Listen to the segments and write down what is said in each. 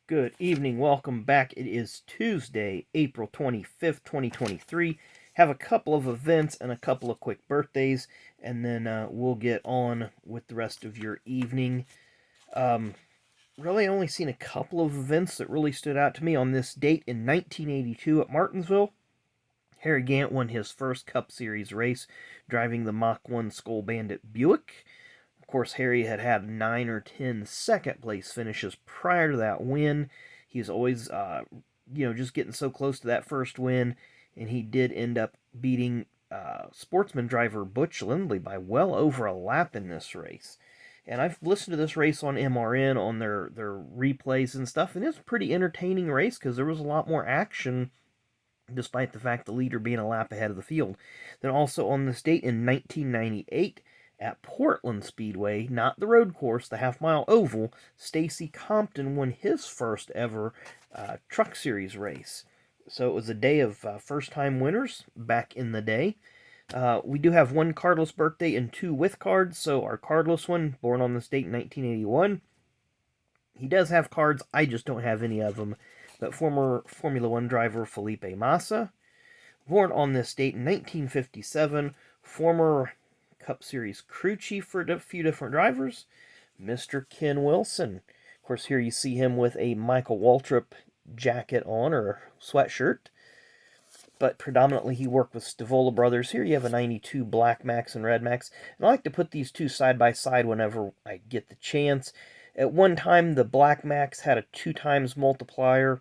Good evening. Welcome back. It is Tuesday, April 25th, 2023. Have a couple of events and a couple of quick birthdays, and then we'll get on with the rest of your evening. Um, really only seen a couple of events that really stood out to me on this date in 1982 at Martinsville. Harry Gant won his first Cup Series race driving the Mach 1 Skull Bandit Buick. Of course, Harry had had 9 or 10 second place finishes prior to that win. He was always, just getting so close to that first win, and he did end up beating sportsman driver Butch Lindley by well over a lap in this race. And I've listened to this race on MRN on their replays and stuff, and it's a pretty entertaining race because there was a lot more action despite the fact the leader being a lap ahead of the field. Then also on this date in 1998, at Portland Speedway, not the road course, the half-mile oval, Stacy Compton won his first ever Truck Series race. So it was a day of first-time winners back in the day. We do have one cardless birthday and two with cards. So our cardless one, born on this date in 1981, he does have cards. I just don't have any of them. But former Formula One driver Felipe Massa, born on this date in 1957, former Cup Series crew chief for a few different drivers, Mr. Ken Wilson. Of course, here you see him with a Michael Waltrip jacket on, or sweatshirt, but predominantly he worked with Stavola Brothers. Here you have a 92 Black Max and Red Max, and I like to put these two side by side whenever I get the chance. At one time, the Black Max had a 2 times multiplier,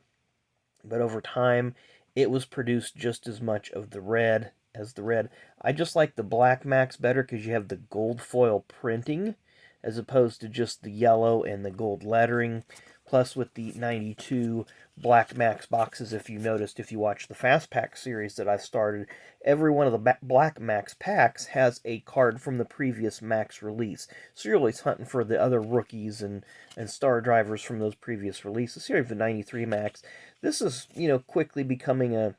but over time, it was produced just as much of the red as the red. I just like the Black Max better because you have the gold foil printing as opposed to just the yellow and the gold lettering. Plus, with the 92 Black Max boxes, if you noticed, if you watch the Fast Pack series that I've started, every one of the Black Max packs has a card from the previous Max release. So you're always hunting for the other rookies and star drivers from those previous releases. Here you have the 93 Max. This is, quickly becoming a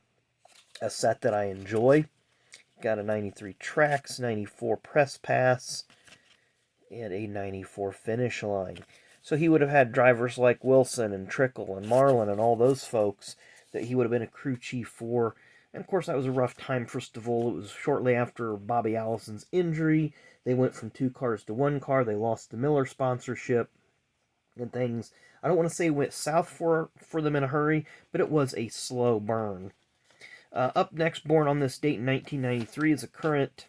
set that I enjoy. Got a 93 Tracks, 94 Press Pass, and a 94 Finish Line. So he would have had drivers like Wilson and Trickle and Marlin and all those folks that he would have been a crew chief for. And of course, that was a rough time for Stavola. It was shortly after Bobby Allison's injury. They went from 2 cars to 1 car. They lost the Miller sponsorship and things. I don't want to say went south for them in a hurry, but it was a slow burn. Up next, born on this date in 1993, is a current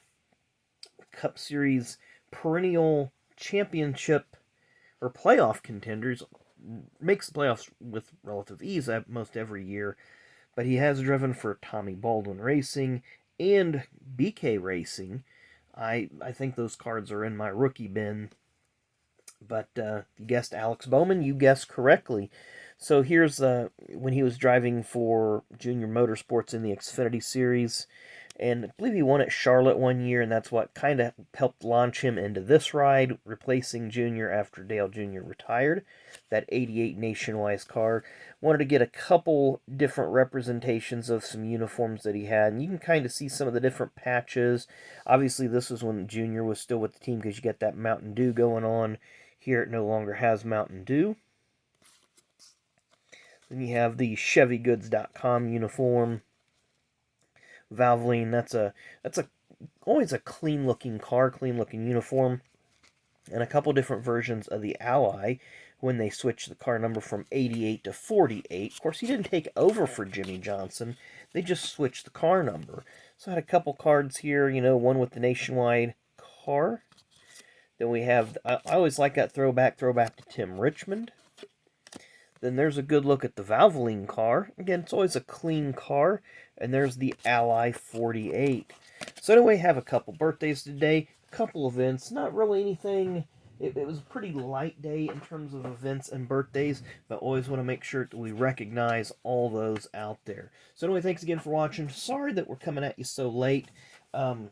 Cup Series perennial championship or playoff contenders. Makes the playoffs with relative ease most every year, but he has driven for Tommy Baldwin Racing and BK Racing. I think those cards are in my rookie bin. But you guessed Alex Bowman. You guessed correctly. So here's when he was driving for Junior Motorsports in the Xfinity Series. And I believe he won at Charlotte one year, and that's what kind of helped launch him into this ride, replacing Junior after Dale Jr. retired. That 88 Nationwide car. Wanted to get a couple different representations of some uniforms that he had, and you can kind of see some of the different patches. Obviously, this was when Junior was still with the team because you get that Mountain Dew going on. Here it no longer has Mountain Dew. Then you have the ChevyGoods.com uniform. Valvoline, that's always a clean looking car, clean looking uniform. And a couple different versions of the Ally when they switched the car number from 88 to 48. Of course, he didn't take over for Jimmy Johnson. They just switched the car number. So I had a couple cards here, one with the Nationwide car. Then we have, I always like that throwback to Tim Richmond. Then there's a good look at the Valvoline car. Again, it's always a clean car. And there's the Ally 48. So anyway, have a couple birthdays today, a couple events. Not really anything. It was a pretty light day in terms of events and birthdays, but always want to make sure that we recognize all those out there. So anyway, thanks again for watching. Sorry that we're coming at you so late. Had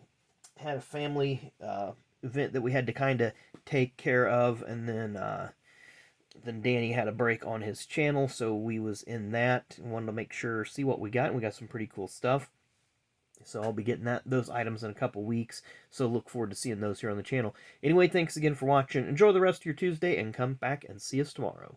a family event that we had to kind of take care of, and then Danny had a break on his channel, so we was in that. Wanted to make sure, see what we got, and we got some pretty cool stuff. So I'll be getting those items in a couple weeks, so look forward to seeing those here on the channel. Anyway, thanks again for watching. Enjoy the rest of your Tuesday, and come back and see us tomorrow.